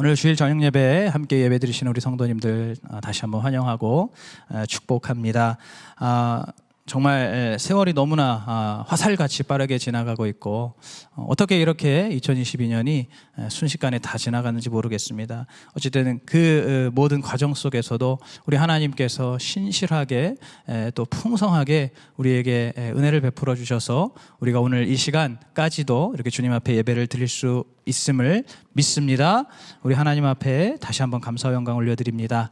오늘 주일 저녁 예배에 함께 예배 드리시는 우리 성도님들 다시 한번 환영하고 축복합니다. 정말 세월이 너무나 화살같이 빠르게 지나가고 있고 어떻게 이렇게 2022년이 순식간에 다 지나가는지 모르겠습니다. 어쨌든 그 모든 과정 속에서도 우리 하나님께서 신실하게 또 풍성하게 우리에게 은혜를 베풀어 주셔서 우리가 오늘 이 시간까지도 이렇게 주님 앞에 예배를 드릴 수 있음을 믿습니다. 우리 하나님 앞에 다시 한번 감사와 영광 올려드립니다.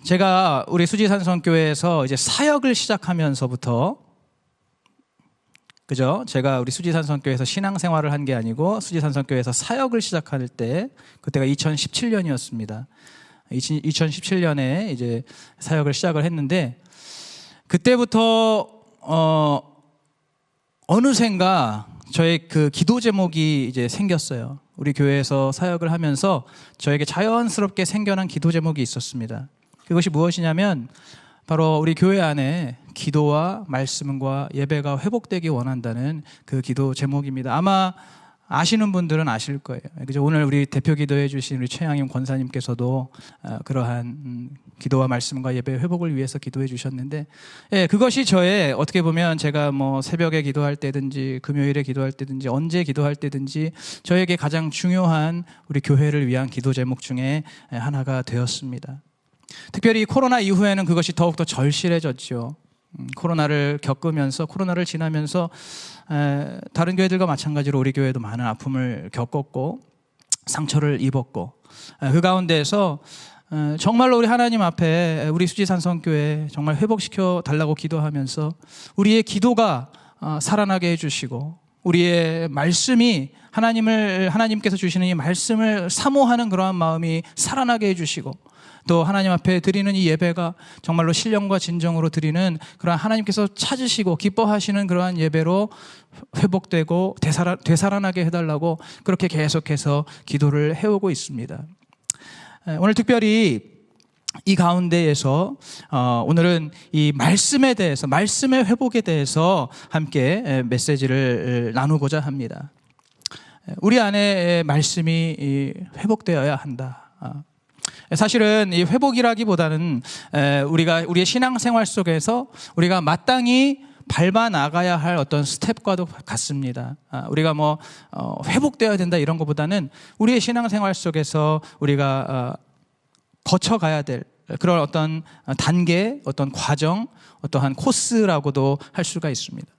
제가 우리 수지산성교회에서 이제 사역을 시작하면서부터 그죠? 제가 우리 수지산성교회에서 신앙생활을 한 게 아니고 수지산성교회에서 사역을 시작할 때 그때가 2017년이었습니다. 2017년에 이제 사역을 시작을 했는데 그때부터 어느샌가 저의 그 기도 제목이 이제 생겼어요. 우리 교회에서 사역을 하면서 저에게 자연스럽게 생겨난 기도 제목이 있었습니다. 그것이 무엇이냐면 바로 우리 교회 안에 기도와 말씀과 예배가 회복되기 원한다는 그 기도 제목입니다. 아마 아시는 분들은 아실 거예요. 그죠? 오늘 우리 대표 기도해 주신 우리 최양임 권사님께서도 그러한 기도와 말씀과 예배 회복을 위해서 기도해 주셨는데, 그것이 저의 어떻게 보면 제가 뭐 새벽에 기도할 때든지 금요일에 기도할 때든지 언제 기도할 때든지 저에게 가장 중요한 우리 교회를 위한 기도 제목 중에 하나가 되었습니다. 특별히 코로나 이후에는 그것이 더욱더 절실해졌죠. 코로나를 겪으면서 코로나를 지나면서 다른 교회들과 마찬가지로 우리 교회도 많은 아픔을 겪었고 상처를 입었고 그 가운데에서 정말로 우리 하나님 앞에 우리 수지산성교회 정말 회복시켜 달라고 기도하면서 우리의 기도가 살아나게 해주시고 우리의 말씀이 하나님께서 주시는 이 말씀을 사모하는 그러한 마음이 살아나게 해주시고 또 하나님 앞에 드리는 이 예배가 정말로 신령과 진정으로 드리는 그러한 하나님께서 찾으시고 기뻐하시는 그러한 예배로 회복되고 되살아나게 해달라고 그렇게 계속해서 기도를 해오고 있습니다. 오늘 특별히 이 가운데에서 오늘은 이 말씀에 대해서 말씀의 회복에 대해서 함께 메시지를 나누고자 합니다. 우리 안에 말씀이 회복되어야 한다. 사실은 이 회복이라기보다는 우리의 신앙생활 속에서 우리가 마땅히 밟아 나가야 할 어떤 스텝과도 같습니다. 우리가 회복되어야 된다 이런 것보다는 우리의 신앙생활 속에서 우리가 거쳐가야 될 그런 어떤 단계, 어떤 과정, 어떠한 코스라고도 할 수가 있습니다.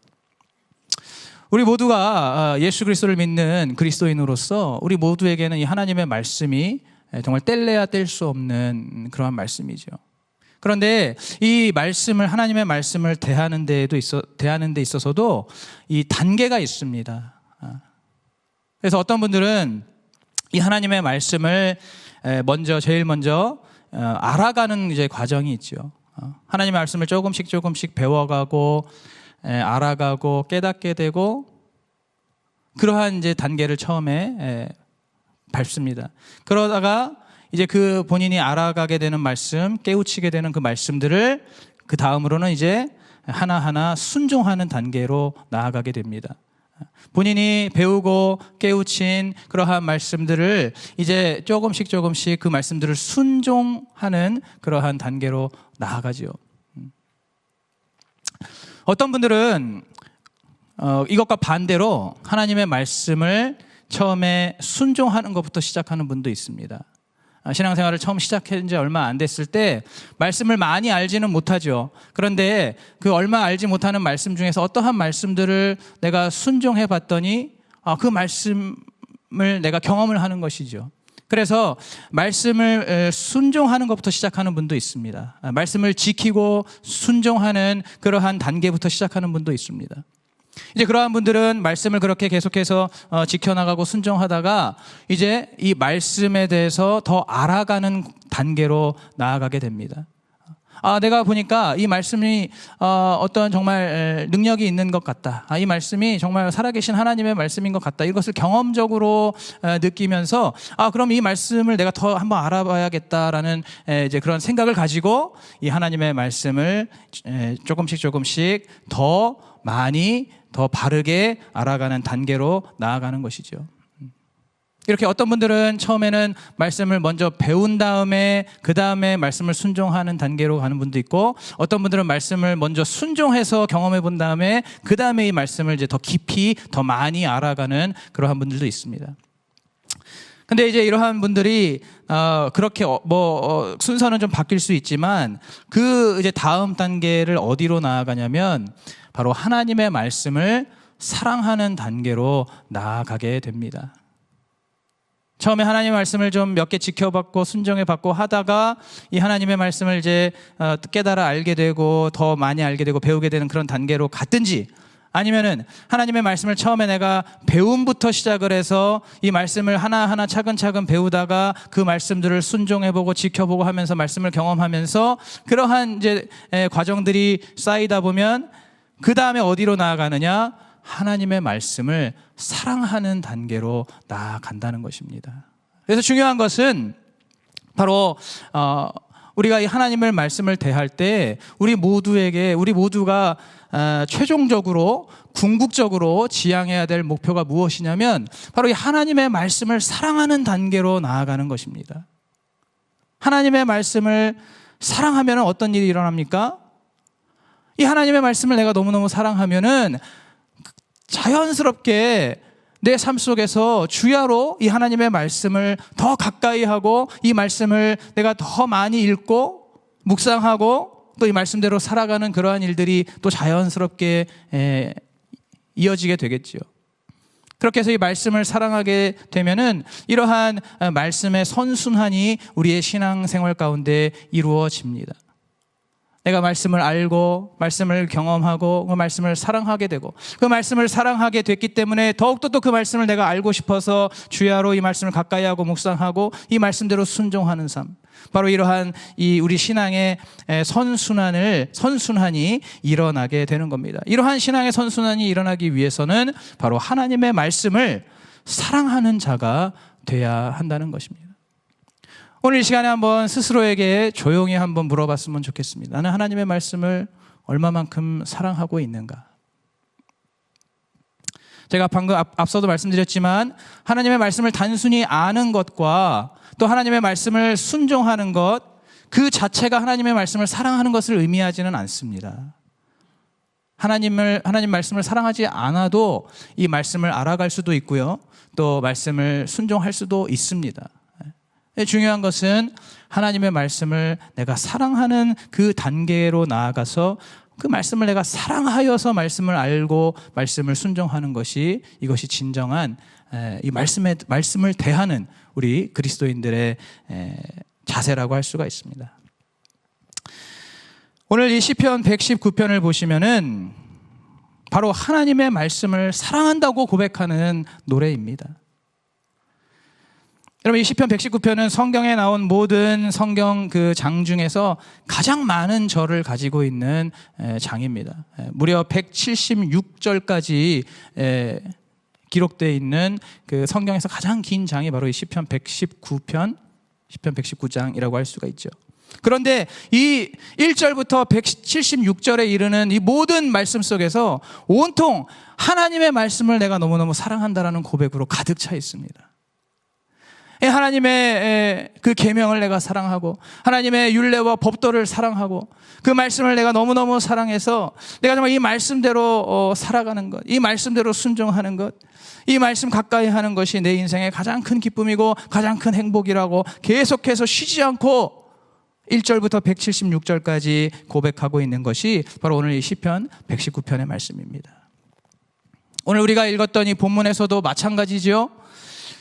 우리 모두가 예수 그리스도를 믿는 그리스도인으로서 우리 모두에게는 이 하나님의 말씀이 정말 뗄래야 뗄 수 없는 그러한 말씀이죠. 그런데 이 말씀을 하나님의 말씀을 대하는 데 있어서도 이 단계가 있습니다. 그래서 어떤 분들은 이 하나님의 말씀을 제일 먼저 알아가는 이제 과정이 있죠. 하나님의 말씀을 조금씩 배워가고 알아가고 깨닫게 되고 그러한 이제 단계를 처음에 밟습니다. 그러다가 이제 그 본인이 알아가게 되는 말씀, 깨우치게 되는 그 말씀들을 그 다음으로는 이제 하나하나 순종하는 단계로 나아가게 됩니다. 본인이 배우고 깨우친 그러한 말씀들을 이제 조금씩 그 말씀들을 순종하는 그러한 단계로 나아가지요. 어떤 분들은 이것과 반대로 하나님의 말씀을 처음에 순종하는 것부터 시작하는 분도 있습니다. 신앙생활을 처음 시작한 지 얼마 안 됐을 때 말씀을 많이 알지는 못하죠. 그런데 그 얼마 알지 못하는 말씀 중에서 어떠한 말씀들을 내가 순종해 봤더니 그 말씀을 내가 경험을 하는 것이죠. 그래서 말씀을 순종하는 것부터 시작하는 분도 있습니다. 말씀을 지키고 순종하는 그러한 단계부터 시작하는 분도 있습니다. 이제 그러한 분들은 말씀을 그렇게 계속해서 지켜나가고 순종하다가 이제 이 말씀에 대해서 더 알아가는 단계로 나아가게 됩니다. 내가 보니까 이 말씀이 어떤 정말 능력이 있는 것 같다. 이 말씀이 정말 살아계신 하나님의 말씀인 것 같다. 이것을 경험적으로 느끼면서 그럼 이 말씀을 내가 더 한번 알아봐야겠다라는 이제 그런 생각을 가지고 이 하나님의 말씀을 조금씩 더 많이 더 바르게 알아가는 단계로 나아가는 것이죠. 이렇게 어떤 분들은 처음에는 말씀을 먼저 배운 다음에 그 다음에 말씀을 순종하는 단계로 가는 분도 있고, 어떤 분들은 말씀을 먼저 순종해서 경험해 본 다음에 그 다음에 이 말씀을 이제 더 깊이 더 많이 알아가는 그러한 분들도 있습니다. 근데 이제 이러한 분들이 그렇게 순서는 좀 바뀔 수 있지만 그 이제 다음 단계를 어디로 나아가냐면 바로 하나님의 말씀을 사랑하는 단계로 나아가게 됩니다. 처음에 하나님의 말씀을 좀 몇 개 지켜봤고 순종해봤고 하다가 이 하나님의 말씀을 이제 깨달아 알게 되고 더 많이 알게 되고 배우게 되는 그런 단계로 갔든지, 아니면은 하나님의 말씀을 처음에 내가 배움부터 시작을 해서 이 말씀을 하나하나 차근차근 배우다가 그 말씀들을 순종해보고 지켜보고 하면서 말씀을 경험하면서 그러한 이제 과정들이 쌓이다 보면 그 다음에 어디로 나아가느냐? 하나님의 말씀을 사랑하는 단계로 나아간다는 것입니다. 그래서 중요한 것은 바로 우리가 이 하나님의 말씀을 대할 때 우리 모두가 최종적으로 궁극적으로 지향해야 될 목표가 무엇이냐면 바로 이 하나님의 말씀을 사랑하는 단계로 나아가는 것입니다. 하나님의 말씀을 사랑하면 어떤 일이 일어납니까? 이 하나님의 말씀을 내가 너무너무 사랑하면은 자연스럽게 내 삶 속에서 주야로 이 하나님의 말씀을 더 가까이 하고 이 말씀을 내가 더 많이 읽고 묵상하고 또 이 말씀대로 살아가는 그러한 일들이 또 자연스럽게 이어지게 되겠지요. 그렇게 해서 이 말씀을 사랑하게 되면은 이러한 말씀의 선순환이 우리의 신앙생활 가운데 이루어집니다. 내가 말씀을 알고 말씀을 경험하고 그 말씀을 사랑하게 되고 그 말씀을 사랑하게 됐기 때문에 더욱더 또 그 말씀을 내가 알고 싶어서 주야로 이 말씀을 가까이 하고 묵상하고 이 말씀대로 순종하는 삶, 바로 이러한 이 우리 신앙의 선순환이 일어나게 되는 겁니다. 이러한 신앙의 선순환이 일어나기 위해서는 바로 하나님의 말씀을 사랑하는 자가 돼야 한다는 것입니다. 오늘 이 시간에 한번 스스로에게 조용히 한번 물어봤으면 좋겠습니다. 나는 하나님의 말씀을 얼마만큼 사랑하고 있는가? 제가 방금 앞서도 말씀드렸지만 하나님의 말씀을 단순히 아는 것과 또 하나님의 말씀을 순종하는 것, 그 자체가 하나님의 말씀을 사랑하는 것을 의미하지는 않습니다. 하나님 말씀을 사랑하지 않아도 이 말씀을 알아갈 수도 있고요. 또 말씀을 순종할 수도 있습니다. 중요한 것은 하나님의 말씀을 내가 사랑하는 그 단계로 나아가서 그 말씀을 내가 사랑하여서 말씀을 알고 말씀을 순종하는 이것이 진정한 이 말씀을 대하는 우리 그리스도인들의 자세라고 할 수가 있습니다. 오늘 이 시편 119편을 보시면은 바로 하나님의 말씀을 사랑한다고 고백하는 노래입니다. 여러분, 이 시편 119편은 성경에 나온 모든 성경 그 장 중에서 가장 많은 절을 가지고 있는 장입니다. 무려 176절까지 기록되어 있는 그 성경에서 가장 긴 장이 바로 이 시편 119장이라고 할 수가 있죠. 그런데 이 1절부터 176절에 이르는 이 모든 말씀 속에서 온통 하나님의 말씀을 내가 너무너무 사랑한다라는 고백으로 가득 차 있습니다. 하나님의 그 계명을 내가 사랑하고 하나님의 율례와 법도를 사랑하고 그 말씀을 내가 너무너무 사랑해서 내가 정말 이 말씀대로 살아가는 것, 이 말씀대로 순종하는 것, 이 말씀 가까이 하는 것이 내 인생의 가장 큰 기쁨이고 가장 큰 행복이라고 계속해서 쉬지 않고 1절부터 176절까지 고백하고 있는 것이 바로 오늘 이 시편 119편의 말씀입니다. 오늘 우리가 읽었던 이 본문에서도 마찬가지죠.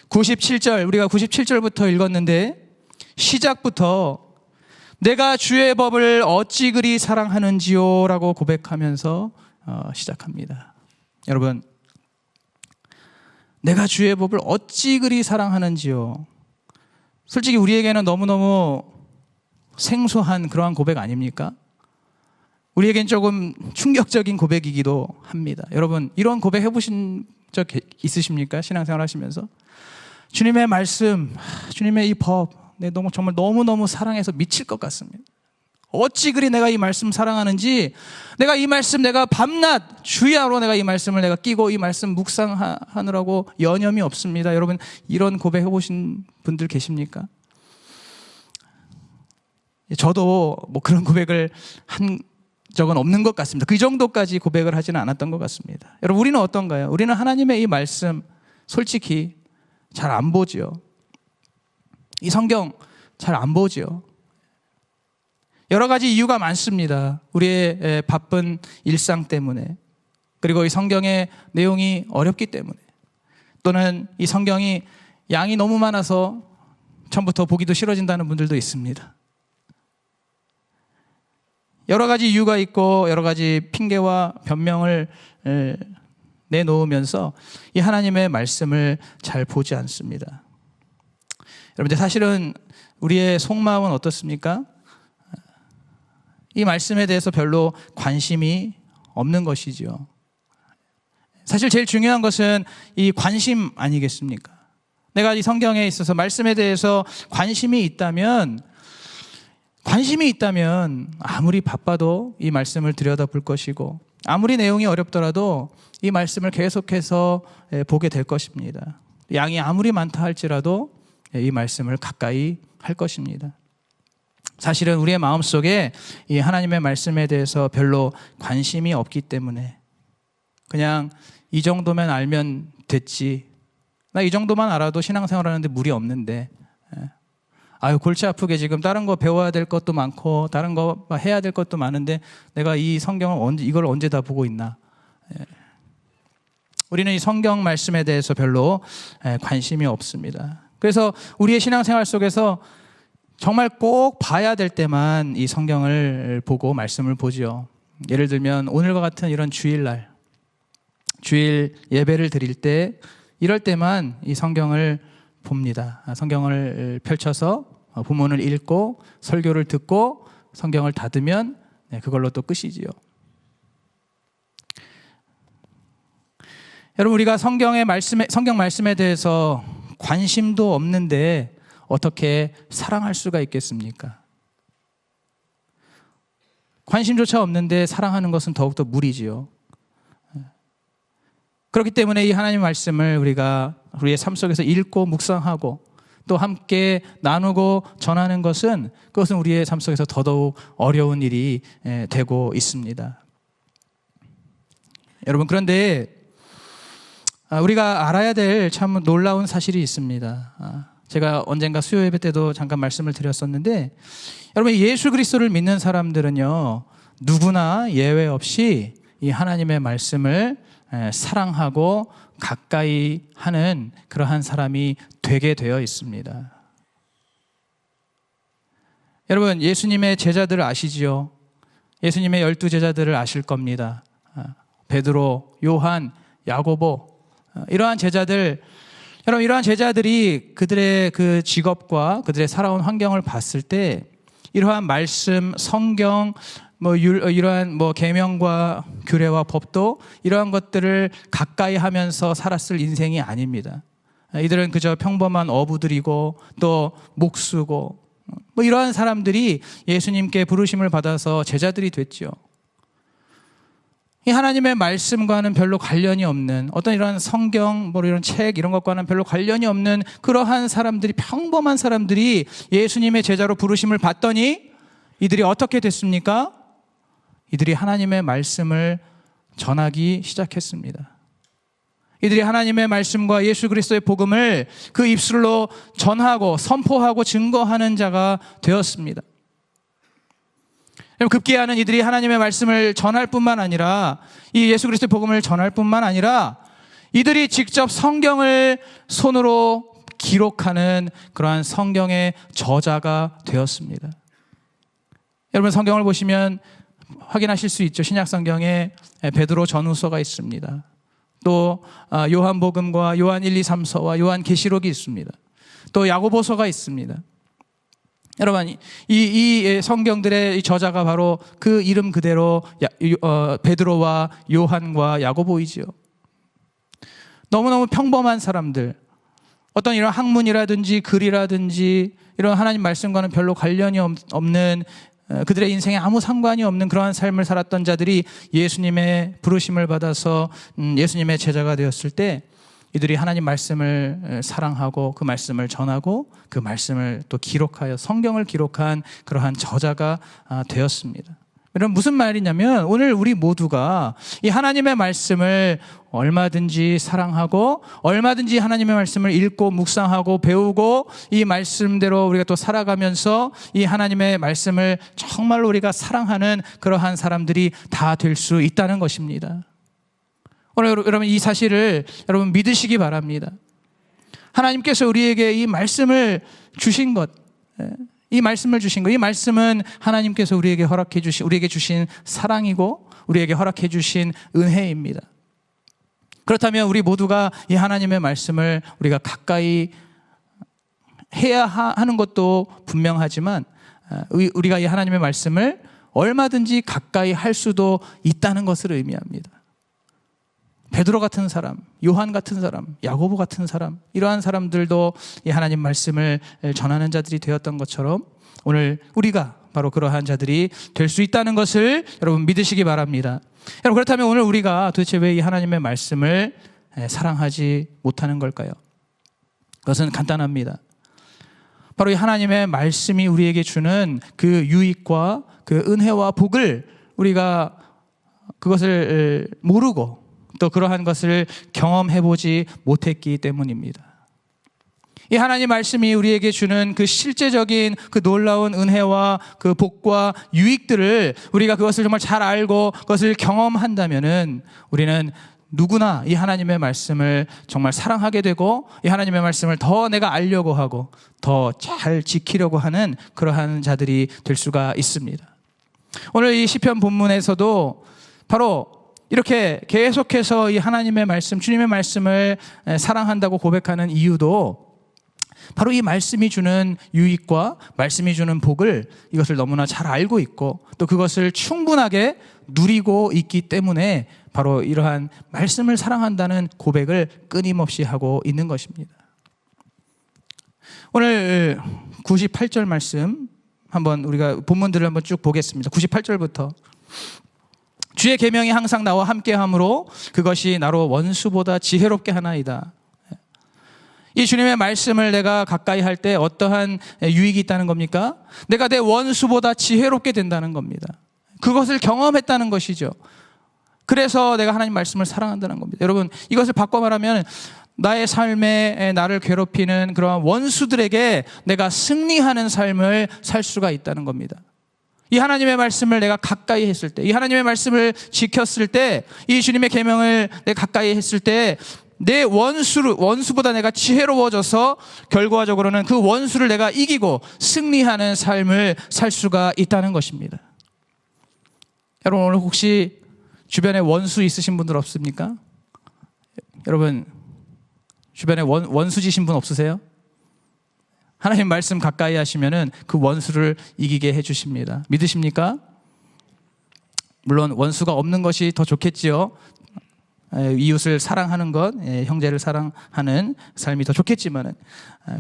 97절, 우리가 97절부터 읽었는데 시작부터 내가 주의 법을 어찌 그리 사랑하는지요 라고 고백하면서 시작합니다. 여러분, 내가 주의 법을 어찌 그리 사랑하는지요. 솔직히 우리에게는 너무너무 생소한 그러한 고백 아닙니까? 우리에겐 조금 충격적인 고백이기도 합니다. 여러분, 이런 고백 해보신 적 있으십니까? 신앙생활 하시면서 주님의 말씀, 주님의 이 법, 정말 너무너무 사랑해서 미칠 것 같습니다. 어찌 그리 내가 이 말씀 사랑하는지, 내가 이 말씀 내가 밤낮 주야로 내가 이 말씀을 내가 끼고 이 말씀 묵상하느라고 여념이 없습니다. 여러분 이런 고백해 보신 분들 계십니까? 저도 뭐 그런 고백을 한 적은 없는 것 같습니다. 그 정도까지 고백을 하지는 않았던 것 같습니다. 여러분 우리는 어떤가요? 우리는 하나님의 이 말씀 솔직히 잘 안 보죠. 이 성경 잘 안 보죠. 여러 가지 이유가 많습니다. 우리의 바쁜 일상 때문에, 그리고 이 성경의 내용이 어렵기 때문에, 또는 이 성경이 양이 너무 많아서 처음부터 보기도 싫어진다는 분들도 있습니다. 여러 가지 이유가 있고 여러 가지 핑계와 변명을 내놓으면서 이 하나님의 말씀을 잘 보지 않습니다. 여러분들 사실은 우리의 속마음은 어떻습니까? 이 말씀에 대해서 별로 관심이 없는 것이지요. 사실 제일 중요한 것은 이 관심 아니겠습니까? 내가 이 성경에 있어서 말씀에 대해서 관심이 있다면 아무리 바빠도 이 말씀을 들여다볼 것이고, 아무리 내용이 어렵더라도 이 말씀을 계속해서 보게 될 것입니다. 양이 아무리 많다 할지라도 이 말씀을 가까이 할 것입니다. 사실은 우리의 마음속에 이 하나님의 말씀에 대해서 별로 관심이 없기 때문에 그냥 이 정도면 알면 됐지, 나 이 정도만 알아도 신앙생활 하는데 무리 없는데, 아유 골치 아프게 지금 다른 거 배워야 될 것도 많고 다른 거 해야 될 것도 많은데 내가 이 성경을 이걸 언제 다 보고 있나. 우리는 이 성경 말씀에 대해서 별로 관심이 없습니다. 그래서 우리의 신앙생활 속에서 정말 꼭 봐야 될 때만 이 성경을 보고 말씀을 보지요. 예를 들면 오늘과 같은 이런 주일 예배를 드릴 때, 이럴 때만 이 성경을 봅니다. 성경을 펼쳐서 본문을 읽고 설교를 듣고 성경을 닫으면 그걸로 또 끝이지요. 여러분 우리가 성경 말씀에 대해서 관심도 없는데 어떻게 사랑할 수가 있겠습니까? 관심조차 없는데 사랑하는 것은 더욱더 무리지요. 그렇기 때문에 이 하나님의 말씀을 우리가 우리의 삶 속에서 읽고 묵상하고 또 함께 나누고 전하는 그것은 우리의 삶 속에서 더더욱 어려운 일이 되고 있습니다. 여러분 그런데 우리가 알아야 될 참 놀라운 사실이 있습니다. 제가 언젠가 수요 예배 때도 잠깐 말씀을 드렸었는데, 여러분 예수 그리스도를 믿는 사람들은요 누구나 예외 없이 이 하나님의 말씀을 사랑하고 가까이 하는 그러한 사람이 되게 되어 있습니다. 여러분 예수님의 제자들을 아시지요? 예수님의 12제자들을 아실 겁니다. 베드로, 요한, 야고보, 이러한 제자들, 여러분 이러한 제자들이 그들의 그 직업과 그들의 살아온 환경을 봤을 때 이러한 말씀, 성경, 이러한 계명과 규례와 법도 이러한 것들을 가까이 하면서 살았을 인생이 아닙니다. 이들은 그저 평범한 어부들이고 또 목수고 이러한 사람들이 예수님께 부르심을 받아서 제자들이 됐죠. 이 하나님의 말씀과는 별로 관련이 없는 어떤 이런 성경, 이런 책 이런 것과는 별로 관련이 없는 그러한 사람들이, 평범한 사람들이 예수님의 제자로 부르심을 받더니 이들이 어떻게 됐습니까? 이들이 하나님의 말씀을 전하기 시작했습니다. 이들이 하나님의 말씀과 예수 그리스도의 복음을 그 입술로 전하고 선포하고 증거하는 자가 되었습니다. 급기야는 이들이 하나님의 말씀을 전할 뿐만 아니라 이 예수 그리스도의 복음을 전할 뿐만 아니라 이들이 직접 성경을 손으로 기록하는 그러한 성경의 저자가 되었습니다. 여러분 성경을 보시면 확인하실 수 있죠. 신약 성경에 베드로 전후서가 있습니다. 또 요한복음과 요한 1, 2, 3서와 요한 계시록이 있습니다. 또 야고보서가 있습니다. 여러분 이 성경들의 이 저자가 바로 그 이름 그대로 베드로와 요한과 야고보이지요. 너무너무 평범한 사람들, 어떤 이런 학문이라든지 글이라든지 이런 하나님 말씀과는 별로 관련이 없는 그들의 인생에 아무 상관이 없는 그러한 삶을 살았던 자들이 예수님의 부르심을 받아서 예수님의 제자가 되었을 때 이들이 하나님 말씀을 사랑하고 그 말씀을 전하고 그 말씀을 또 기록하여 성경을 기록한 그러한 저자가 되었습니다. 여러분 무슨 말이냐면 오늘 우리 모두가 이 하나님의 말씀을 얼마든지 사랑하고 얼마든지 하나님의 말씀을 읽고 묵상하고 배우고 이 말씀대로 우리가 또 살아가면서 이 하나님의 말씀을 정말로 우리가 사랑하는 그러한 사람들이 다 될 수 있다는 것입니다. 오늘 여러분 이 사실을 여러분 믿으시기 바랍니다. 하나님께서 우리에게 이 말씀을 주신 것, 이 말씀을 주신 것, 이 말씀은 하나님께서 우리에게 우리에게 주신 사랑이고 우리에게 허락해 주신 은혜입니다. 그렇다면 우리 모두가 이 하나님의 말씀을 우리가 가까이 해야 하는 것도 분명하지만 우리가 이 하나님의 말씀을 얼마든지 가까이 할 수도 있다는 것을 의미합니다. 베드로 같은 사람, 요한 같은 사람, 야고보 같은 사람, 이러한 사람들도 이 하나님 말씀을 전하는 자들이 되었던 것처럼 오늘 우리가 바로 그러한 자들이 될 수 있다는 것을 여러분 믿으시기 바랍니다. 여러분 그렇다면 오늘 우리가 도대체 왜 이 하나님의 말씀을 사랑하지 못하는 걸까요? 그것은 간단합니다. 바로 이 하나님의 말씀이 우리에게 주는 그 유익과 그 은혜와 복을 우리가 그것을 모르고 또 그러한 것을 경험해보지 못했기 때문입니다. 이 하나님 말씀이 우리에게 주는 그 실제적인 그 놀라운 은혜와 그 복과 유익들을 우리가 그것을 정말 잘 알고 그것을 경험한다면은 우리는 누구나 이 하나님의 말씀을 정말 사랑하게 되고 이 하나님의 말씀을 더 내가 알려고 하고 더 잘 지키려고 하는 그러한 자들이 될 수가 있습니다. 오늘 이 시편 본문에서도 바로 이렇게 계속해서 이 하나님의 말씀, 주님의 말씀을 사랑한다고 고백하는 이유도 바로 이 말씀이 주는 유익과 말씀이 주는 복을 이것을 너무나 잘 알고 있고 또 그것을 충분하게 누리고 있기 때문에 바로 이러한 말씀을 사랑한다는 고백을 끊임없이 하고 있는 것입니다. 오늘 98절 말씀 한번 우리가 본문들을 한번 쭉 보겠습니다. 98절부터 주의 계명이 항상 나와 함께함으로 그것이 나로 원수보다 지혜롭게 하나이다. 이 주님의 말씀을 내가 가까이 할 때 어떠한 유익이 있다는 겁니까? 내가 내 원수보다 지혜롭게 된다는 겁니다. 그것을 경험했다는 것이죠. 그래서 내가 하나님 말씀을 사랑한다는 겁니다. 여러분 이것을 바꿔 말하면 나의 삶에 나를 괴롭히는 그러한 원수들에게 내가 승리하는 삶을 살 수가 있다는 겁니다. 이 하나님의 말씀을 내가 가까이 했을 때, 이 하나님의 말씀을 지켰을 때, 이 주님의 계명을 내가 가까이 했을 때 내 원수보다 내가 지혜로워져서 결과적으로는 그 원수를 내가 이기고 승리하는 삶을 살 수가 있다는 것입니다. 여러분 오늘 혹시 주변에 원수 있으신 분들 없습니까? 여러분 주변에 원수지신 분 없으세요? 하나님 말씀 가까이 하시면은 그 원수를 이기게 해주십니다. 믿으십니까? 물론 원수가 없는 것이 더 좋겠지요. 이웃을 사랑하는 것, 형제를 사랑하는 삶이 더 좋겠지만은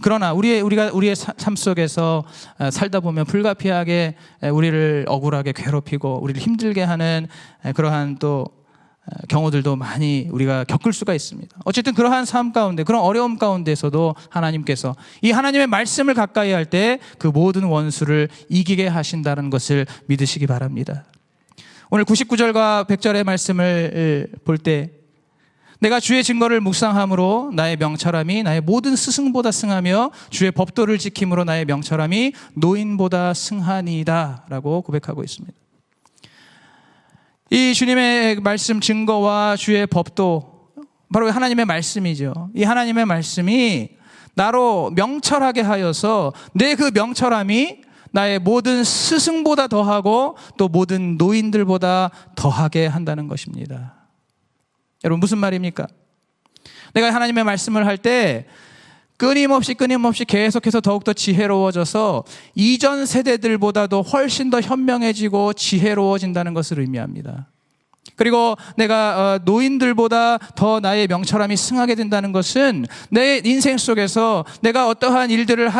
그러나 우리의 삶 속에서 살다 보면 불가피하게 우리를 억울하게 괴롭히고 우리를 힘들게 하는 그러한 또 경우들도 많이 우리가 겪을 수가 있습니다. 어쨌든 그러한 삶 가운데, 그런 어려움 가운데서도 하나님께서 이 하나님의 말씀을 가까이 할 때 그 모든 원수를 이기게 하신다는 것을 믿으시기 바랍니다. 오늘 99절과 100절의 말씀을 볼 때 내가 주의 증거를 묵상함으로 나의 명철함이 나의 모든 스승보다 승하며 주의 법도를 지킴으로 나의 명철함이 노인보다 승하니이다 라고 고백하고 있습니다. 이 주님의 말씀 증거와 주의 법도 바로 하나님의 말씀이죠. 이 하나님의 말씀이 나로 명철하게 하여서 내 그 명철함이 나의 모든 스승보다 더하고 또 모든 노인들보다 더하게 한다는 것입니다. 여러분 무슨 말입니까? 내가 하나님의 말씀을 할 때 끊임없이 계속해서 더욱더 지혜로워져서 이전 세대들보다도 훨씬 더 현명해지고 지혜로워진다는 것을 의미합니다. 그리고 내가 노인들보다 더 나의 명철함이 승하게 된다는 것은 내 인생 속에서 내가 어떠한 일들을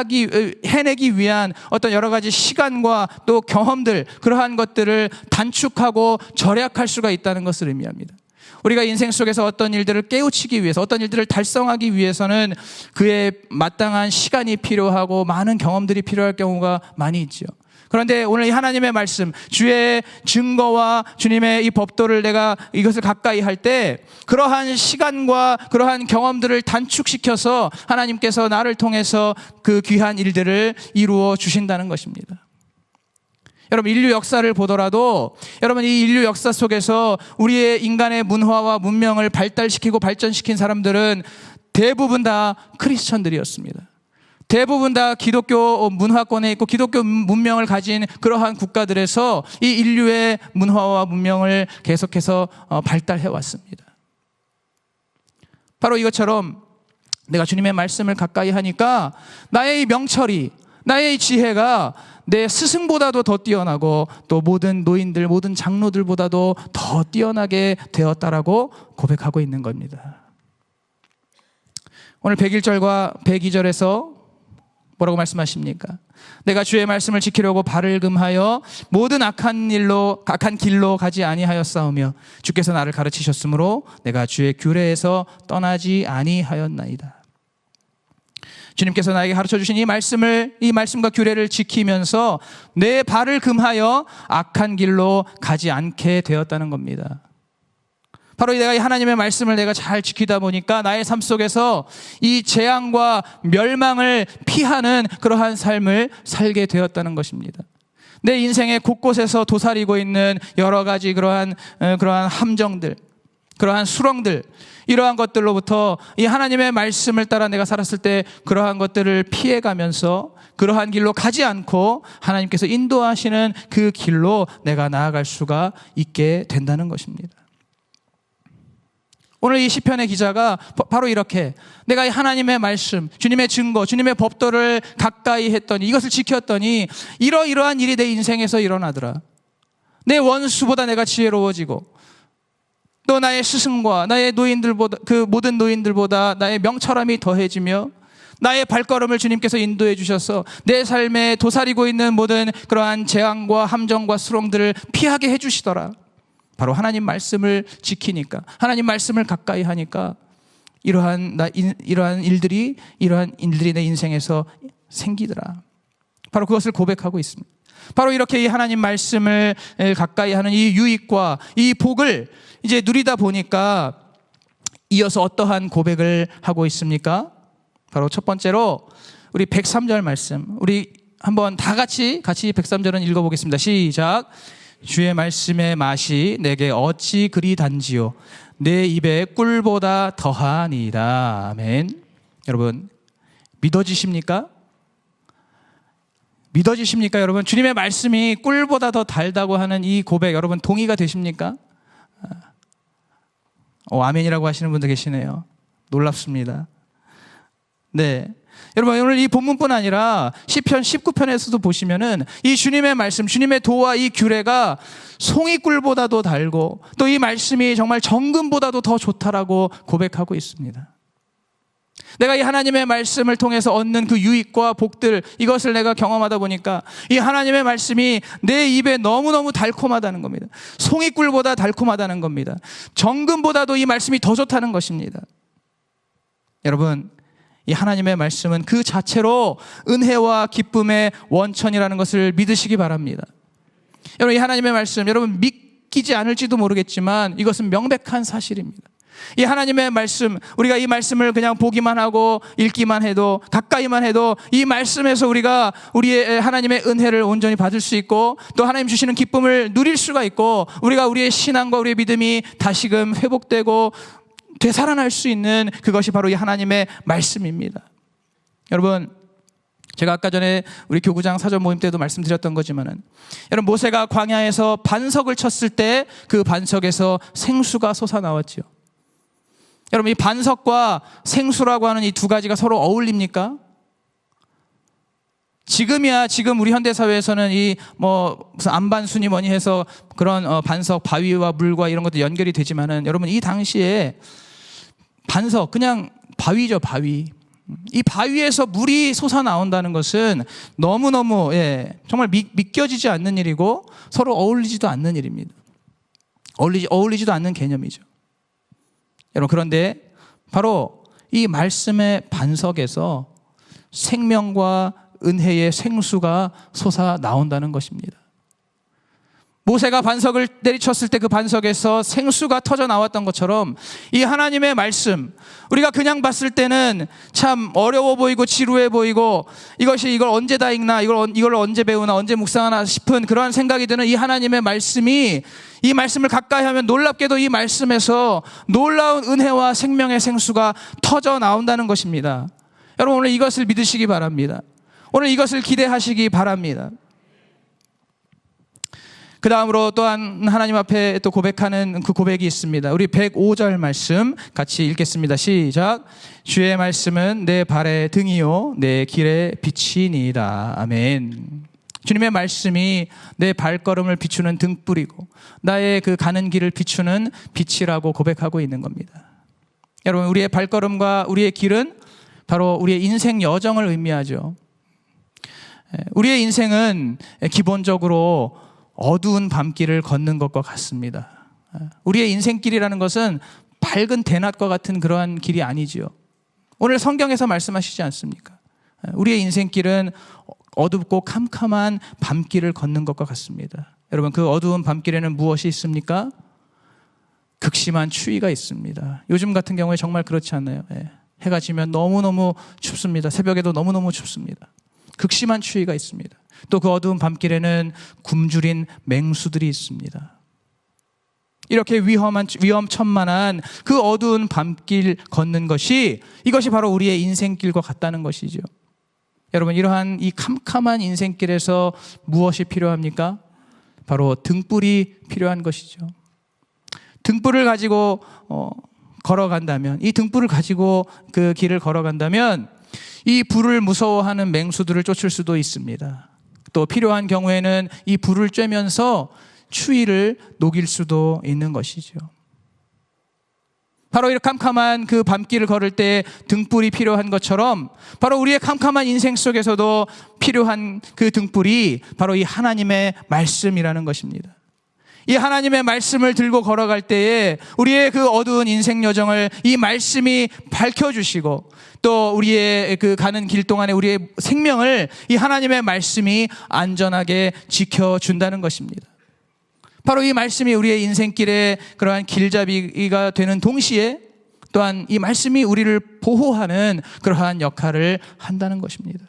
해내기 위한 어떤 여러 가지 시간과 또 경험들, 그러한 것들을 단축하고 절약할 수가 있다는 것을 의미합니다. 우리가 인생 속에서 어떤 일들을 깨우치기 위해서, 어떤 일들을 달성하기 위해서는 그에 마땅한 시간이 필요하고 많은 경험들이 필요할 경우가 많이 있죠. 그런데 오늘 이 하나님의 말씀, 주의 증거와 주님의 이 법도를 내가 이것을 가까이 할 때 그러한 시간과 그러한 경험들을 단축시켜서 하나님께서 나를 통해서 그 귀한 일들을 이루어 주신다는 것입니다. 여러분, 인류 역사를 보더라도 여러분, 이 인류 역사 속에서 우리의 인간의 문화와 문명을 발달시키고 발전시킨 사람들은 대부분 다 크리스천들이었습니다. 대부분 다 기독교 문화권에 있고 기독교 문명을 가진 그러한 국가들에서 이 인류의 문화와 문명을 계속해서 발달해 왔습니다. 바로 이것처럼 내가 주님의 말씀을 가까이 하니까 나의 이 명철이, 나의 이 지혜가 내 스승보다도 더 뛰어나고 또 모든 노인들, 모든 장로들보다도 더 뛰어나게 되었다라고 고백하고 있는 겁니다. 오늘 101절과 102절에서 뭐라고 말씀하십니까? 내가 주의 말씀을 지키려고 발을 금하여 모든 악한 길로 가지 아니하였사오며 주께서 나를 가르치셨으므로 내가 주의 규례에서 떠나지 아니하였나이다. 주님께서 나에게 가르쳐 주신 이 말씀과 규례를 지키면서 내 발을 금하여 악한 길로 가지 않게 되었다는 겁니다. 바로 내가 이 하나님의 말씀을 내가 잘 지키다 보니까 나의 삶 속에서 이 재앙과 멸망을 피하는 그러한 삶을 살게 되었다는 것입니다. 내 인생의 곳곳에서 도사리고 있는 여러 가지 그러한 함정들, 그러한 수렁들, 이러한 것들로부터 이 하나님의 말씀을 따라 내가 살았을 때 그러한 것들을 피해가면서 그러한 길로 가지 않고 하나님께서 인도하시는 그 길로 내가 나아갈 수가 있게 된다는 것입니다. 오늘 이 시편의 기자가 바로 이렇게 내가 이 하나님의 말씀, 주님의 증거, 주님의 법도를 가까이 했더니, 이것을 지켰더니 이러이러한 일이 내 인생에서 일어나더라. 내 원수보다 내가 지혜로워지고 또 나의 스승과 나의 노인들보다, 그 모든 노인들보다 나의 명철함이 더해지며 나의 발걸음을 주님께서 인도해 주셔서 내 삶에 도사리고 있는 모든 그러한 재앙과 함정과 수렁들을 피하게 해 주시더라. 바로 하나님 말씀을 지키니까, 하나님 말씀을 가까이 하니까 이러한 일들이 내 인생에서 생기더라. 바로 그것을 고백하고 있습니다. 바로 이렇게 이 하나님 말씀을 가까이 하는 이 유익과 이 복을 이제 누리다 보니까 이어서 어떠한 고백을 하고 있습니까? 바로 첫 번째로 우리 103절 말씀, 우리 한번 다 같이 103절은 읽어보겠습니다. 시작. 주의 말씀의 맛이 내게 어찌 그리 단지요 내 입에 꿀보다 더하니이다. 아멘. 여러분, 믿어지십니까? 믿어지십니까 여러분? 주님의 말씀이 꿀보다 더 달다고 하는 이 고백, 여러분 동의가 되십니까? 아멘이라고 하시는 분도 계시네요. 놀랍습니다. 네, 여러분, 오늘 이 본문뿐 아니라 시편 19편에서도 보시면은 이 주님의 말씀, 주님의 도와 이 규례가 송이꿀보다도 달고 또 이 말씀이 정말 정금보다도 더 좋다라고 고백하고 있습니다. 내가 이 하나님의 말씀을 통해서 얻는 그 유익과 복들, 이것을 내가 경험하다 보니까 이 하나님의 말씀이 내 입에 너무너무 달콤하다는 겁니다. 송이꿀보다 달콤하다는 겁니다. 정금보다도 이 말씀이 더 좋다는 것입니다. 여러분, 이 하나님의 말씀은 그 자체로 은혜와 기쁨의 원천이라는 것을 믿으시기 바랍니다. 여러분, 이 하나님의 말씀, 여러분 믿기지 않을지도 모르겠지만 이것은 명백한 사실입니다. 이 하나님의 말씀, 우리가 이 말씀을 그냥 보기만 하고 읽기만 해도, 가까이만 해도 이 말씀에서 우리가 우리의 하나님의 은혜를 온전히 받을 수 있고 또 하나님 주시는 기쁨을 누릴 수가 있고 우리가 우리의 신앙과 우리의 믿음이 다시금 회복되고 되살아날 수 있는 그것이 바로 이 하나님의 말씀입니다. 여러분, 제가 아까 전에 우리 교구장 사전 모임 때도 말씀드렸던 거지만은, 여러분 모세가 광야에서 반석을 쳤을 때 그 반석에서 생수가 솟아나왔죠. 여러분, 이 반석과 생수라고 하는 이 두 가지가 서로 어울립니까? 지금이야, 지금 우리 현대사회에서는 이 무슨 안반순이 뭐니 해서 그런 반석, 바위와 물과 이런 것도 연결이 되지만은 여러분, 이 당시에 반석, 그냥 바위죠, 바위. 이 바위에서 물이 솟아나온다는 것은 너무너무, 정말 믿겨지지 않는 일이고 서로 어울리지도 않는 일입니다. 어울리지도 않는 개념이죠. 여러분, 그런데 바로 이 말씀의 반석에서 생명과 은혜의 생수가 솟아나온다는 것입니다. 모세가 반석을 내리쳤을 때 그 반석에서 생수가 터져 나왔던 것처럼 이 하나님의 말씀, 우리가 그냥 봤을 때는 참 어려워 보이고 지루해 보이고 이걸 언제 다 읽나, 이걸 언제 배우나, 언제 묵상하나 싶은 그러한 생각이 드는 이 하나님의 말씀이, 이 말씀을 가까이 하면 놀랍게도 이 말씀에서 놀라운 은혜와 생명의 생수가 터져 나온다는 것입니다. 여러분, 오늘 이것을 믿으시기 바랍니다. 오늘 이것을 기대하시기 바랍니다. 그 다음으로 또한 하나님 앞에 또 고백하는 그 고백이 있습니다. 우리 105절 말씀 같이 읽겠습니다. 시작. 주의 말씀은 내 발의 등이요 내 길의 빛이니이다. 아멘. 주님의 말씀이 내 발걸음을 비추는 등불이고 나의 그 가는 길을 비추는 빛이라고 고백하고 있는 겁니다. 여러분, 우리의 발걸음과 우리의 길은 바로 우리의 인생 여정을 의미하죠. 우리의 인생은 기본적으로 어두운 밤길을 걷는 것과 같습니다. 우리의 인생길이라는 것은 밝은 대낮과 같은 그러한 길이 아니지요. 오늘 성경에서 말씀하시지 않습니까? 우리의 인생길은 어둡고 캄캄한 밤길을 걷는 것과 같습니다. 여러분, 그 어두운 밤길에는 무엇이 있습니까? 극심한 추위가 있습니다. 요즘 같은 경우에 정말 그렇지 않나요? 해가 지면 너무너무 춥습니다. 새벽에도 너무너무 춥습니다. 극심한 추위가 있습니다. 또 그 어두운 밤길에는 굶주린 맹수들이 있습니다. 이렇게 위험천만한 그 어두운 밤길 걷는 것이, 이것이 바로 우리의 인생길과 같다는 것이죠. 여러분, 이러한 이 캄캄한 인생길에서 무엇이 필요합니까? 바로 등불이 필요한 것이죠. 등불을 가지고 걸어간다면, 이 등불을 가지고 그 길을 걸어간다면 이 불을 무서워하는 맹수들을 쫓을 수도 있습니다. 또 필요한 경우에는 이 불을 쬐면서 추위를 녹일 수도 있는 것이죠. 바로 이렇게 캄캄한 그 밤길을 걸을 때 등불이 필요한 것처럼 바로 우리의 캄캄한 인생 속에서도 필요한 그 등불이 바로 이 하나님의 말씀이라는 것입니다. 이 하나님의 말씀을 들고 걸어갈 때에 우리의 그 어두운 인생 여정을 이 말씀이 밝혀주시고 또 우리의 그 가는 길 동안에 우리의 생명을 이 하나님의 말씀이 안전하게 지켜준다는 것입니다. 바로 이 말씀이 우리의 인생길에 그러한 길잡이가 되는 동시에 또한 이 말씀이 우리를 보호하는 그러한 역할을 한다는 것입니다.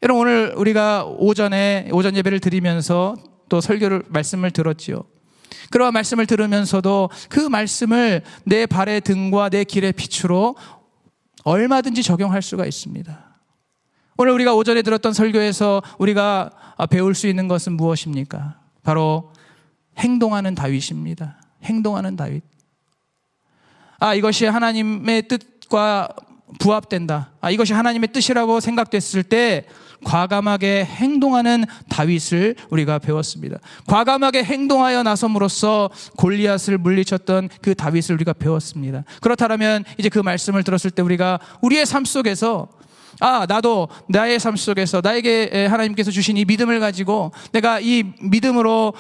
여러분, 오늘 우리가 오전 예배를 드리면서 또 말씀을 들었지요. 그러한 말씀을 들으면서도 그 말씀을 내 발의 등과 내 길의 빛으로 얼마든지 적용할 수가 있습니다. 오늘 우리가 오전에 들었던 설교에서 우리가 배울 수 있는 것은 무엇입니까? 바로 행동하는 다윗입니다. 행동하는 다윗. 이것이 하나님의 뜻과 부합된다. 이것이 하나님의 뜻이라고 생각됐을 때 과감하게 행동하는 다윗을 우리가 배웠습니다. 과감하게 행동하여 나섬으로써 골리앗을 물리쳤던 그 다윗을 우리가 배웠습니다. 그렇다면 이제 그 말씀을 들었을 때 우리가 우리의 삶 속에서 나도 나의 삶 속에서 나에게 하나님께서 주신 이 믿음을 가지고 내가 이 믿음으로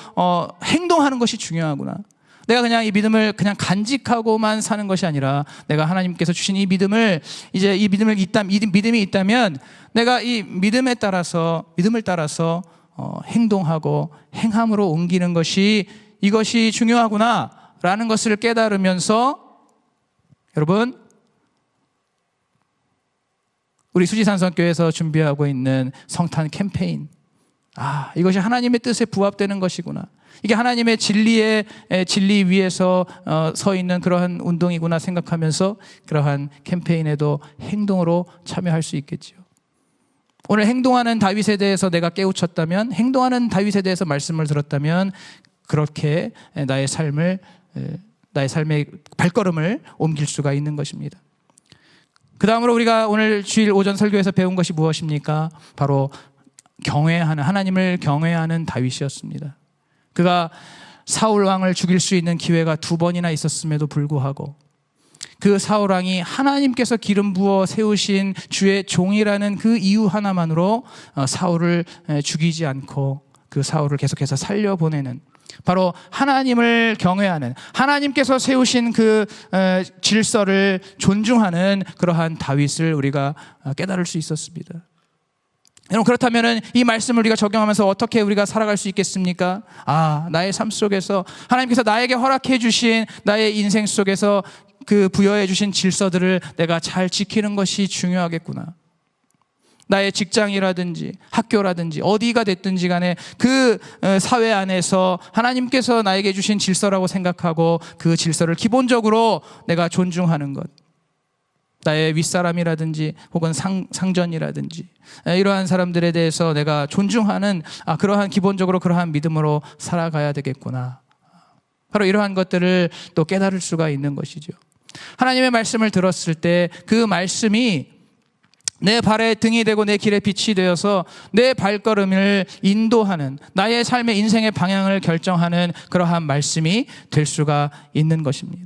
행동하는 것이 중요하구나. 내가 그냥 이 믿음을 그냥 간직하고만 사는 것이 아니라 내가 하나님께서 주신 이 믿음을 믿음이 있다면 내가 이 믿음을 따라서 행동하고 행함으로 옮기는 것이 이것이 중요하구나라는 것을 깨달으면서 여러분, 우리 수지산성교회에서 준비하고 있는 성탄 캠페인, 이것이 하나님의 뜻에 부합되는 것이구나. 이게 하나님의 진리 위에서 서 있는 그러한 운동이구나 생각하면서 그러한 캠페인에도 행동으로 참여할 수 있겠지요. 오늘 행동하는 다윗에 대해서 내가 깨우쳤다면, 행동하는 다윗에 대해서 말씀을 들었다면 그렇게 나의 삶의 발걸음을 옮길 수가 있는 것입니다. 그 다음으로 우리가 오늘 주일 오전 설교에서 배운 것이 무엇입니까? 바로 하나님을 경외하는 다윗이었습니다. 그가 사울 왕을 죽일 수 있는 기회가 2번이나 있었음에도 불구하고 그 사울 왕이 하나님께서 기름 부어 세우신 주의 종이라는 그 이유 하나만으로 사울을 죽이지 않고 그 사울을 계속해서 살려보내는, 바로 하나님을 경외하는, 하나님께서 세우신 그 질서를 존중하는 그러한 다윗을 우리가 깨달을 수 있었습니다. 여러분, 그렇다면 이 말씀을 우리가 적용하면서 어떻게 우리가 살아갈 수 있겠습니까? 나의 삶 속에서 하나님께서 나에게 허락해 주신 나의 인생 속에서 그 부여해 주신 질서들을 내가 잘 지키는 것이 중요하겠구나. 나의 직장이라든지 학교라든지 어디가 됐든지 간에 그 사회 안에서 하나님께서 나에게 주신 질서라고 생각하고 그 질서를 기본적으로 내가 존중하는 것, 나의 윗사람이라든지 혹은 상전이라든지 이러한 사람들에 대해서 내가 존중하는 그러한 기본적으로 그러한 믿음으로 살아가야 되겠구나. 바로 이러한 것들을 또 깨달을 수가 있는 것이죠. 하나님의 말씀을 들었을 때 그 말씀이 내 발에 등이 되고 내 길에 빛이 되어서 내 발걸음을 인도하는, 나의 삶의 인생의 방향을 결정하는 그러한 말씀이 될 수가 있는 것입니다.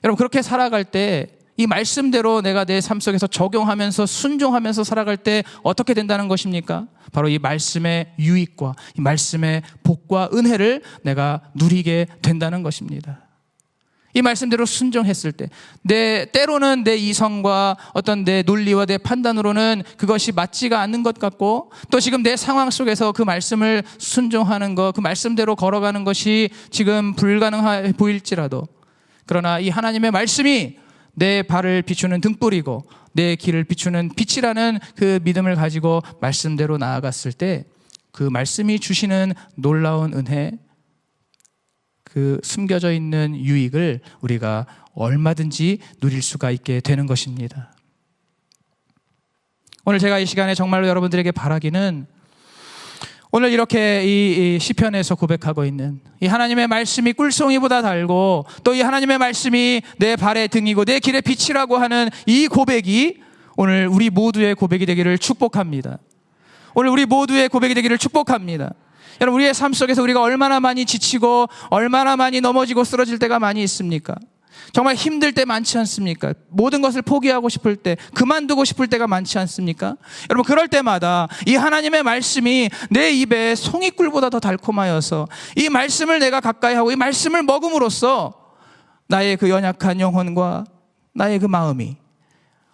여러분, 그렇게 살아갈 때 이 말씀대로 내가 내 삶 속에서 적용하면서 순종하면서 살아갈 때 어떻게 된다는 것입니까? 바로 이 말씀의 유익과 이 말씀의 복과 은혜를 내가 누리게 된다는 것입니다. 이 말씀대로 순종했을 때 때로는 내 이성과 어떤 내 논리와 내 판단으로는 그것이 맞지가 않는 것 같고, 또 지금 내 상황 속에서 그 말씀을 순종하는 것, 그 말씀대로 걸어가는 것이 지금 불가능해 보일지라도, 그러나 이 하나님의 말씀이 내 발을 비추는 등불이고 내 길을 비추는 빛이라는 그 믿음을 가지고 말씀대로 나아갔을 때 그 말씀이 주시는 놀라운 은혜, 그 숨겨져 있는 유익을 우리가 얼마든지 누릴 수가 있게 되는 것입니다. 오늘 제가 이 시간에 정말로 여러분들에게 바라기는, 오늘 이렇게 이 시편에서 고백하고 있는 이 하나님의 말씀이 꿀송이보다 달고 또 이 하나님의 말씀이 내 발의 등이고 내 길의 빛이라고 하는 이 고백이 오늘 우리 모두의 고백이 되기를 축복합니다. 오늘 우리 모두의 고백이 되기를 축복합니다. 여러분, 우리의 삶 속에서 우리가 얼마나 많이 지치고 얼마나 많이 넘어지고 쓰러질 때가 많이 있습니까? 정말 힘들 때 많지 않습니까? 모든 것을 포기하고 싶을 때, 그만두고 싶을 때가 많지 않습니까? 여러분, 그럴 때마다 이 하나님의 말씀이 내 입에 송이꿀보다 더 달콤하여서 이 말씀을 내가 가까이 하고 이 말씀을 먹음으로써 나의 그 연약한 영혼과 나의 그 마음이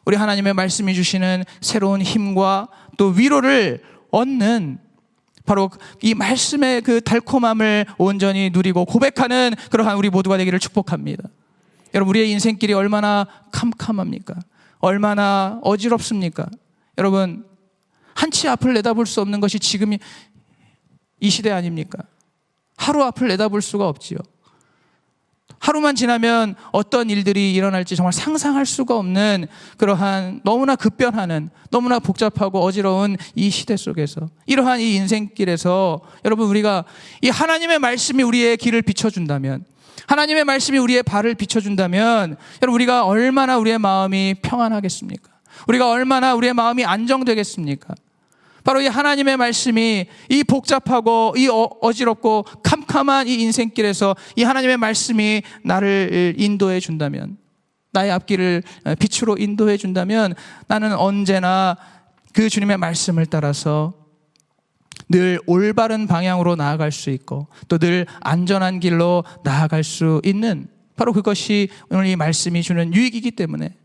우리 하나님의 말씀이 주시는 새로운 힘과 또 위로를 얻는, 바로 이 말씀의 그 달콤함을 온전히 누리고 고백하는 그러한 우리 모두가 되기를 축복합니다. 여러분, 우리의 인생길이 얼마나 캄캄합니까? 얼마나 어지럽습니까? 여러분, 한치 앞을 내다볼 수 없는 것이 지금 이 시대 아닙니까? 하루 앞을 내다볼 수가 없지요. 하루만 지나면 어떤 일들이 일어날지 정말 상상할 수가 없는 그러한 너무나 급변하는, 너무나 복잡하고 어지러운 이 시대 속에서, 이러한 이 인생길에서 여러분, 우리가 이 하나님의 말씀이 우리의 길을 비춰준다면, 하나님의 말씀이 우리의 발을 비춰준다면, 여러분, 우리가 얼마나 우리의 마음이 평안하겠습니까? 우리가 얼마나 우리의 마음이 안정되겠습니까? 바로 이 하나님의 말씀이 이 복잡하고 이 어지럽고 캄캄한 이 인생길에서 이 하나님의 말씀이 나를 인도해 준다면, 나의 앞길을 빛으로 인도해 준다면, 나는 언제나 그 주님의 말씀을 따라서 늘 올바른 방향으로 나아갈 수 있고 또 늘 안전한 길로 나아갈 수 있는, 바로 그것이 오늘 이 말씀이 주는 유익이기 때문에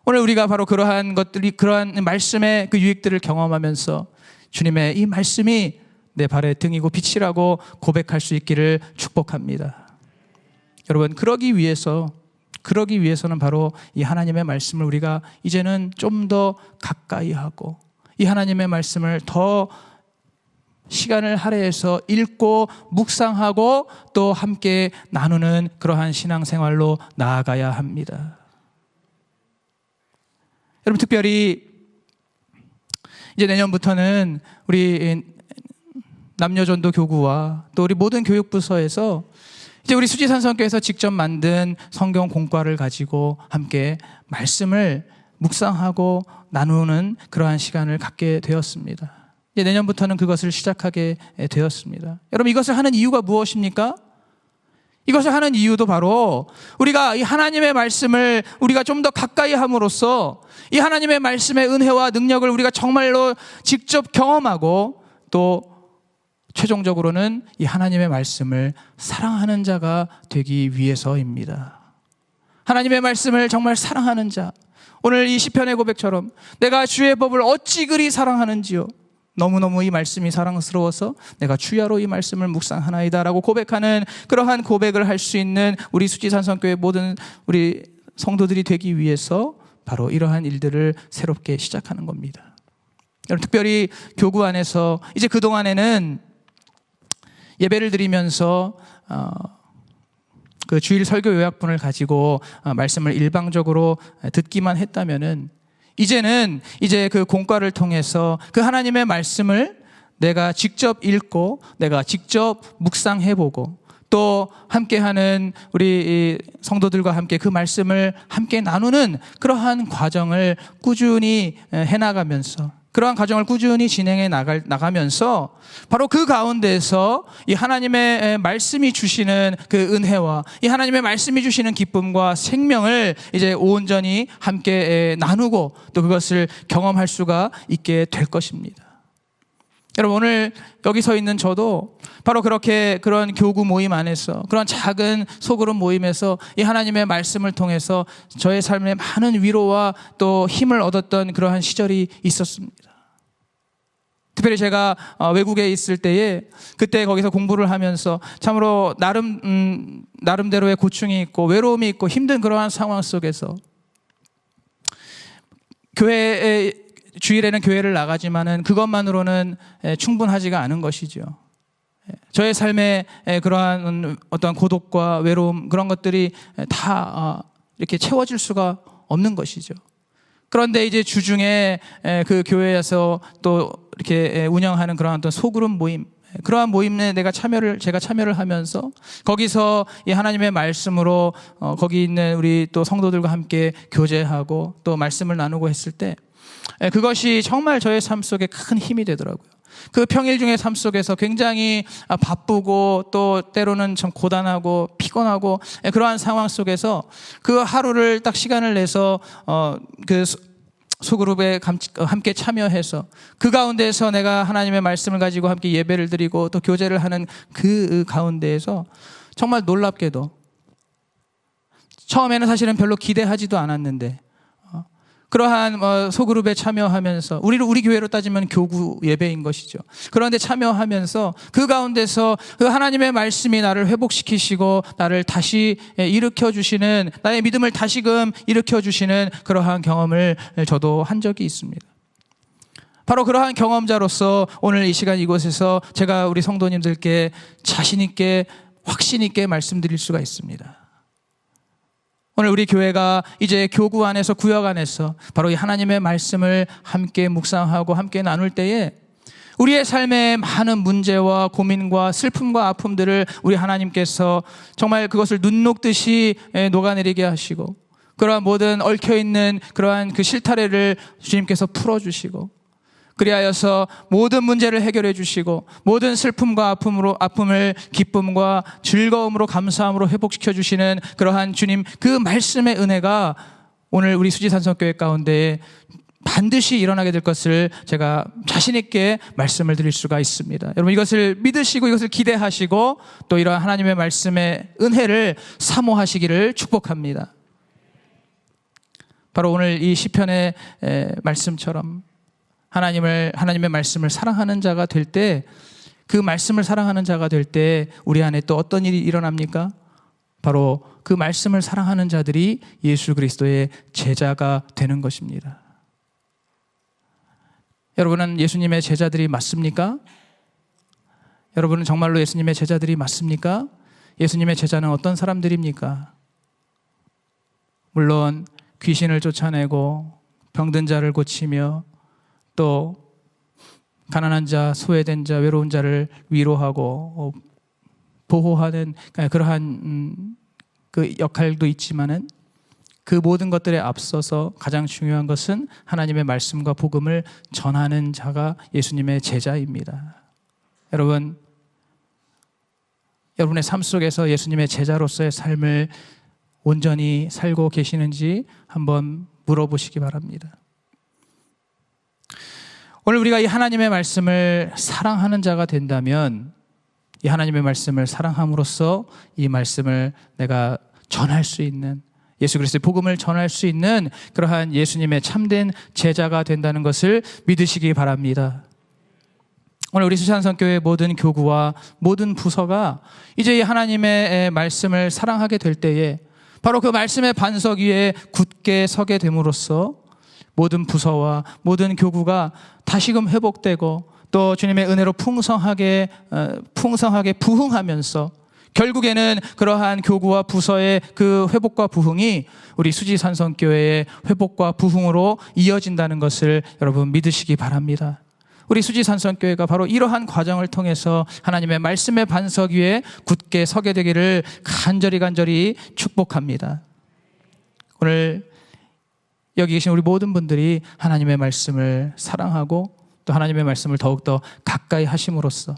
오늘 우리가 바로 그러한 것들이, 그러한 말씀의 그 유익들을 경험하면서 주님의 이 말씀이 내 발의 등이고 빛이라고 고백할 수 있기를 축복합니다. 여러분, 그러기 위해서는 바로 이 하나님의 말씀을 우리가 이제는 좀 더 가까이 하고 이 하나님의 말씀을 더 시간을 할애해서 읽고 묵상하고 또 함께 나누는 그러한 신앙생활로 나아가야 합니다. 여러분, 특별히 이제 내년부터는 우리 남녀전도 교구와 또 우리 모든 교육부서에서 이제 우리 수지산성교회에서 직접 만든 성경 공과를 가지고 함께 말씀을 묵상하고 나누는 그러한 시간을 갖게 되었습니다. 이제 내년부터는 그것을 시작하게 되었습니다. 여러분, 이것을 하는 이유가 무엇입니까? 이것을 하는 이유도 바로 우리가 이 하나님의 말씀을 우리가 좀 더 가까이 함으로써 이 하나님의 말씀의 은혜와 능력을 우리가 정말로 직접 경험하고 또 최종적으로는 이 하나님의 말씀을 사랑하는 자가 되기 위해서입니다. 하나님의 말씀을 정말 사랑하는 자, 오늘 이 시편의 고백처럼 내가 주의 법을 어찌 그리 사랑하는지요, 너무너무 이 말씀이 사랑스러워서 내가 주야로 이 말씀을 묵상하나이다 라고 고백하는 그러한 고백을 할 수 있는 우리 수지산성교회 모든 우리 성도들이 되기 위해서 바로 이러한 일들을 새롭게 시작하는 겁니다. 여러분, 특별히 교구 안에서 이제 그동안에는 예배를 드리면서 그 주일 설교 요약본을 가지고 말씀을 일방적으로 듣기만 했다면은 이제는 그 공과를 통해서 그 하나님의 말씀을 내가 직접 읽고 내가 직접 묵상해보고 또 함께하는 우리 성도들과 함께 그 말씀을 함께 나누는 그러한 과정을 꾸준히 해나가면서 그러한 과정을 꾸준히 진행해 나가면서 바로 그 가운데서 이 하나님의 말씀이 주시는 그 은혜와 이 하나님의 말씀이 주시는 기쁨과 생명을 이제 온전히 함께 나누고 또 그것을 경험할 수가 있게 될 것입니다. 여러분, 오늘 여기 서 있는 저도 바로 그렇게 그런 교구 모임 안에서 그런 작은 소그룹 모임에서 이 하나님의 말씀을 통해서 저의 삶에 많은 위로와 또 힘을 얻었던 그러한 시절이 있었습니다. 특별히 제가 외국에 있을 때에 그때 거기서 공부를 하면서 참으로 나름대로의 고충이 있고 외로움이 있고 힘든 그러한 상황 속에서 주일에는 교회를 나가지만은 그것만으로는 충분하지가 않은 것이죠. 저의 삶에 그러한 어떤 고독과 외로움 그런 것들이 다 이렇게 채워질 수가 없는 것이죠. 그런데 이제 주중에 그 교회에서 또 이렇게 운영하는 그러한 어떤 소그룹 모임, 그러한 모임에 제가 참여를 하면서 거기서 이 하나님의 말씀으로 거기 있는 우리 또 성도들과 함께 교제하고 또 말씀을 나누고 했을 때 그것이 정말 저의 삶 속에 큰 힘이 되더라고요. 그 평일 중의 삶 속에서 굉장히 바쁘고 또 때로는 참 고단하고 피곤하고 그러한 상황 속에서 그 하루를 딱 시간을 내서 그 소그룹에 함께 참여해서 그 가운데에서 내가 하나님의 말씀을 가지고 함께 예배를 드리고 또 교제를 하는 그 가운데에서 정말 놀랍게도 처음에는 사실은 별로 기대하지도 않았는데 그러한 소그룹에 참여하면서 우리 교회로 따지면 교구 예배인 것이죠. 그런데 참여하면서 그 가운데서 그 하나님의 말씀이 나를 회복시키시고 나를 다시 일으켜 주시는, 나의 믿음을 다시금 일으켜 주시는 그러한 경험을 저도 한 적이 있습니다. 바로 그러한 경험자로서 오늘 이 시간 이곳에서 제가 우리 성도님들께 자신 있게 확신 있게 말씀드릴 수가 있습니다. 오늘 우리 교회가 이제 교구 안에서 구역 안에서 바로 이 하나님의 말씀을 함께 묵상하고 함께 나눌 때에 우리의 삶의 많은 문제와 고민과 슬픔과 아픔들을 우리 하나님께서 정말 그것을 눈 녹듯이 녹아내리게 하시고 그러한 모든 얽혀있는 그러한 그 실타래를 주님께서 풀어주시고 그리하여서 모든 문제를 해결해 주시고 모든 슬픔과 아픔을 기쁨과 즐거움으로 감사함으로 회복시켜 주시는 그러한 주님 그 말씀의 은혜가 오늘 우리 수지산성교회 가운데 반드시 일어나게 될 것을 제가 자신 있게 말씀을 드릴 수가 있습니다. 여러분, 이것을 믿으시고 이것을 기대하시고 또 이러한 하나님의 말씀의 은혜를 사모하시기를 축복합니다. 바로 오늘 이 시편의 말씀처럼 하나님의 말씀을 사랑하는 자가 될 때, 그 말씀을 사랑하는 자가 될 때 우리 안에 또 어떤 일이 일어납니까? 바로 그 말씀을 사랑하는 자들이 예수 그리스도의 제자가 되는 것입니다. 여러분은 예수님의 제자들이 맞습니까? 여러분은 정말로 예수님의 제자들이 맞습니까? 예수님의 제자는 어떤 사람들입니까? 물론 귀신을 쫓아내고 병든 자를 고치며 또 가난한 자, 소외된 자, 외로운 자를 위로하고 보호하는 그러한 그 역할도 있지만은 그 모든 것들에 앞서서 가장 중요한 것은 하나님의 말씀과 복음을 전하는 자가 예수님의 제자입니다. 여러분의 삶 속에서 예수님의 제자로서의 삶을 온전히 살고 계시는지 한번 물어보시기 바랍니다. 오늘 우리가 이 하나님의 말씀을 사랑하는 자가 된다면 이 하나님의 말씀을 사랑함으로써 이 말씀을 내가 전할 수 있는, 예수 그리스도의 복음을 전할 수 있는 그러한 예수님의 참된 제자가 된다는 것을 믿으시기 바랍니다. 오늘 우리 수지산성교회 모든 교구와 모든 부서가 이제 이 하나님의 말씀을 사랑하게 될 때에 바로 그 말씀의 반석 위에 굳게 서게 됨으로써 모든 부서와 모든 교구가 다시금 회복되고 또 주님의 은혜로 풍성하게 부흥하면서 결국에는 그러한 교구와 부서의 그 회복과 부흥이 우리 수지산성교회의 회복과 부흥으로 이어진다는 것을 여러분 믿으시기 바랍니다. 우리 수지산성교회가 바로 이러한 과정을 통해서 하나님의 말씀의 반석 위에 굳게 서게 되기를 간절히 축복합니다. 오늘 여기 계신 우리 모든 분들이 하나님의 말씀을 사랑하고 또 하나님의 말씀을 더욱더 가까이 하심으로써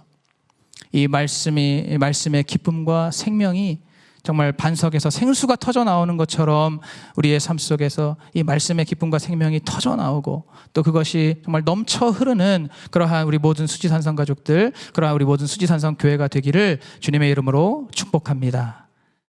이 말씀의 기쁨과 생명이 정말 반석에서 생수가 터져 나오는 것처럼 우리의 삶 속에서 이 말씀의 기쁨과 생명이 터져 나오고 또 그것이 정말 넘쳐 흐르는 그러한 우리 모든 수지산성 가족들, 그러한 우리 모든 수지산성 교회가 되기를 주님의 이름으로 축복합니다.